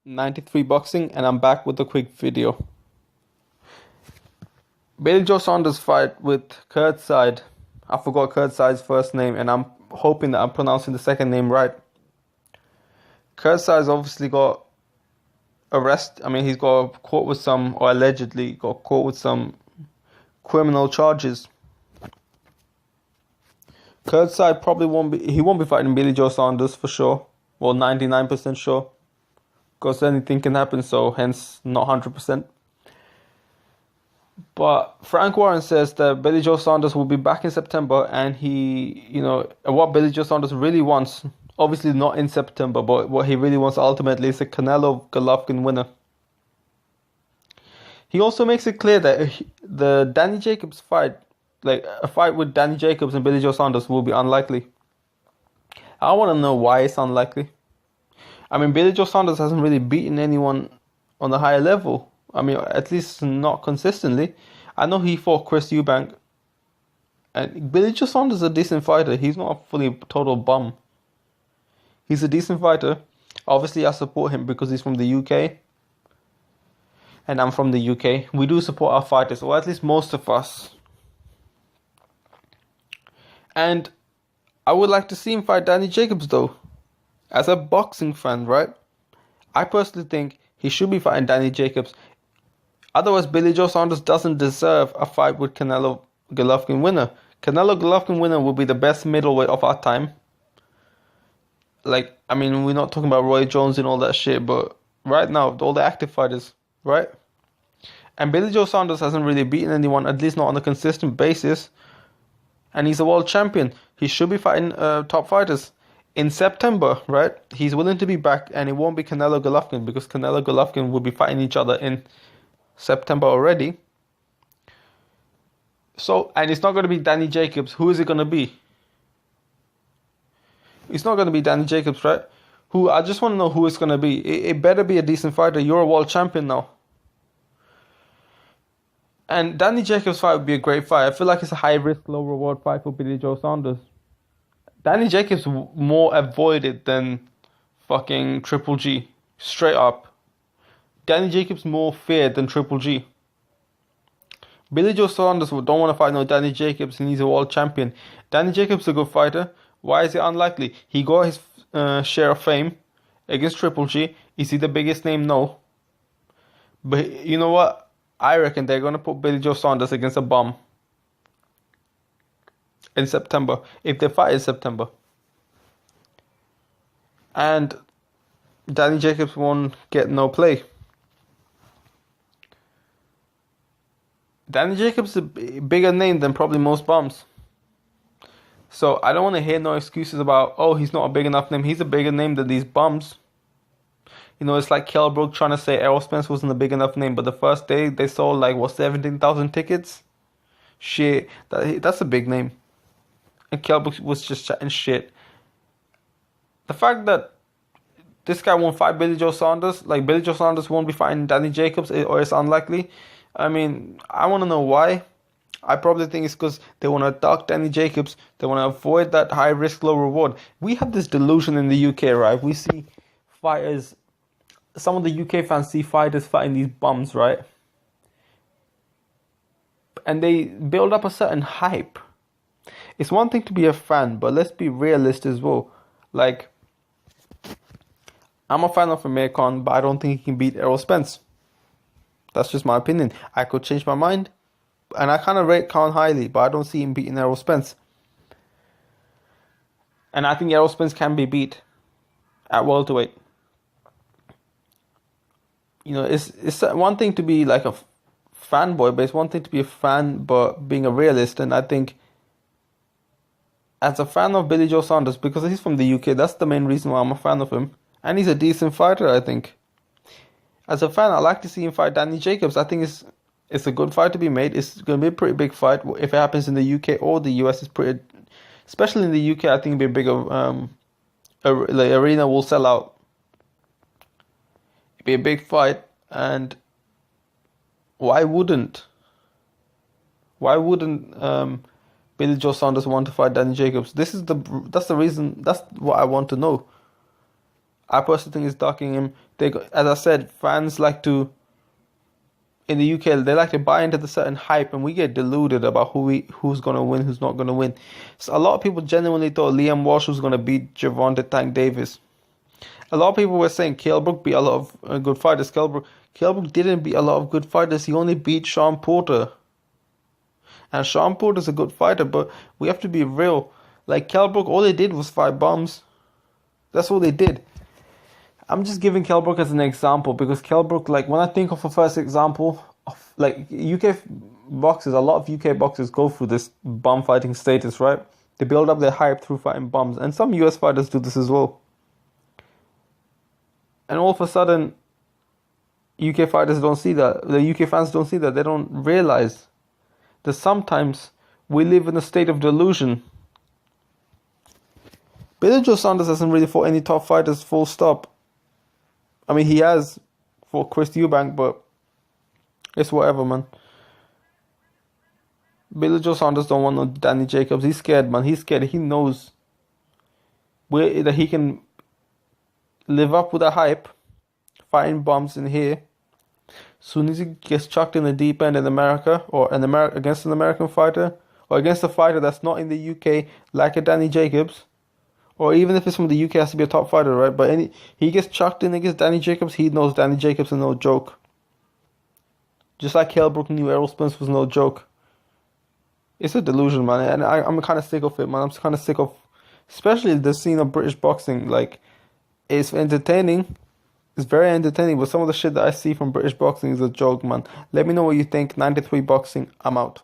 93 Boxing, and I'm back with a quick video. Billy Joe Saunders fight with Kurt Side. I forgot Kurt Side's first name, and I'm hoping that I'm pronouncing the second name right. Kurt Side's obviously got he's got caught with some, or allegedly got caught with some criminal charges. Kurt Side probably won't be fighting Billy Joe Saunders for sure. Well, 99% sure. Because anything can happen, so hence not 100%. But Frank Warren says that Billy Joe Saunders will be back in September, and what Billy Joe Saunders really wants, obviously not in September, but what he really wants ultimately is a Canelo Golovkin winner. He also makes it clear that the Danny Jacobs fight, like a fight with Danny Jacobs and Billy Joe Saunders, will be unlikely. I want to know why it's unlikely. I mean, Billy Joe Saunders hasn't really beaten anyone on a higher level. I mean, at least not consistently. I know he fought Chris Eubank. And Billy Joe Saunders is a decent fighter. He's not a fully total bum. He's a decent fighter. Obviously, I support him because he's from the UK. And I'm from the UK. We do support our fighters, or at least most of us. And I would like to see him fight Danny Jacobs, though. As a boxing fan, right? I personally think he should be fighting Danny Jacobs. Otherwise, Billy Joe Saunders doesn't deserve a fight with Canelo Golovkin winner. Canelo Golovkin winner will be the best middleweight of our time. Like, I mean, we're not talking about Roy Jones and all that shit, but right now, all the active fighters, right? And Billy Joe Saunders hasn't really beaten anyone, at least not on a consistent basis. And he's a world champion. He should be fighting top fighters. In September, right, he's willing to be back, and it won't be Canelo Golovkin, because Canelo Golovkin will be fighting each other in September already. So, and it's not going to be Danny Jacobs. Who is it going to be? It's not going to be Danny Jacobs, right? I just want to know who it's going to be. It better be a decent fighter. You're a world champion now. And Danny Jacobs' fight would be a great fight. I feel like it's a high-risk, low-reward fight for Billy Joe Saunders. Danny Jacobs more avoided than fucking Triple G. Straight up. Danny Jacobs more feared than Triple G. Billy Joe Saunders don't want to fight no Danny Jacobs, and he's a world champion. Danny Jacobs is a good fighter. Why is it unlikely? He got his share of fame against Triple G. Is he the biggest name? No. But you know what? I reckon they're going to put Billy Joe Saunders against a bum. In September, if they fight in September. And Danny Jacobs won't get no play. Danny Jacobs is a bigger name than probably most bums. So I don't want to hear no excuses about, oh, he's not a big enough name. He's a bigger name than these bums. You know, it's like Kell Brook trying to say Errol Spence wasn't a big enough name, but the first day they sold 17,000 tickets. Shit, that's a big name. And Kell Brook was just chatting shit. The fact that this guy won't fight Billy Joe Saunders, like Billy Joe Saunders won't be fighting Danny Jacobs, or it's unlikely. I mean, I want to know why. I probably think it's because they want to duck Danny Jacobs. They want to avoid that high risk, low reward. We have this delusion in the UK, right? We see fighters, some of the UK fans see fighters fighting these bums, right? And they build up a certain hype. It's one thing to be a fan, but let's be realist as well. Like, I'm a fan of Amir Khan, but I don't think he can beat Errol Spence. That's just my opinion. I could change my mind. And I kind of rate Khan highly, but I don't see him beating Errol Spence. And I think Errol Spence can be beat at welterweight. You know, it's one thing to be like a fanboy, but it's one thing to be a fan, but being a realist. And I think, as a fan of Billy Joe Saunders, because he's from the UK, that's the main reason why I'm a fan of him. And he's a decent fighter, I think. As a fan, I like to see him fight Danny Jacobs. I think it's a good fight to be made. It's going to be a pretty big fight. If it happens in the UK or the US, it's pretty... Especially in the UK, I think it'll be a bigger... the arena will sell out. It'll be a big fight. And why wouldn't Billy Joe Saunders want to fight Danny Jacobs? That's the reason. That's what I want to know. I personally think it's docking him. As I said, fans like to in the UK they like to buy into the certain hype, and we get deluded about who's gonna win, who's not gonna win. So a lot of people genuinely thought Liam Walsh was gonna beat Gervonta Tank Davis. A lot of people were saying Kell Brook beat a lot of good fighters. Kell Brook didn't beat a lot of good fighters. He only beat Sean Porter. And Sean Porter's a good fighter, but we have to be real. Like Kell Brook, all they did was fight bombs. That's all they did. I'm just giving Kell Brook as an example because Kell Brook, like when I think of a first example of like UK boxers, a lot of UK boxers go through this bum fighting status, right? They build up their hype through fighting bums, and some US fighters do this as well. And all of a sudden, UK fighters don't see that. The UK fans don't see that. They don't realize that sometimes we live in a state of delusion. Billy Joe Saunders hasn't really fought any top fighters, full stop. I mean, he has fought Chris Eubank, but it's whatever, man. Billy Joe Saunders don't want no Danny Jacobs. He's scared, man. He's scared. He knows that he can live up with the hype, fighting bombs in here. Soon as he gets chucked in the deep end in America, or against an American fighter, or against a fighter that's not in the UK, like a Danny Jacobs, or even if it's from the UK, has to be a top fighter, right? But he gets chucked in against Danny Jacobs, he knows Danny Jacobs is no joke. Just like Kell Brook knew Errol Spence was no joke. It's a delusion, man, and I'm kind of sick of it, man. I'm kind of sick of, especially the scene of British boxing. Like, it's entertaining. It's very entertaining, but some of the shit that I see from British boxing is a joke, man. Let me know what you think. 93 Boxing, I'm out.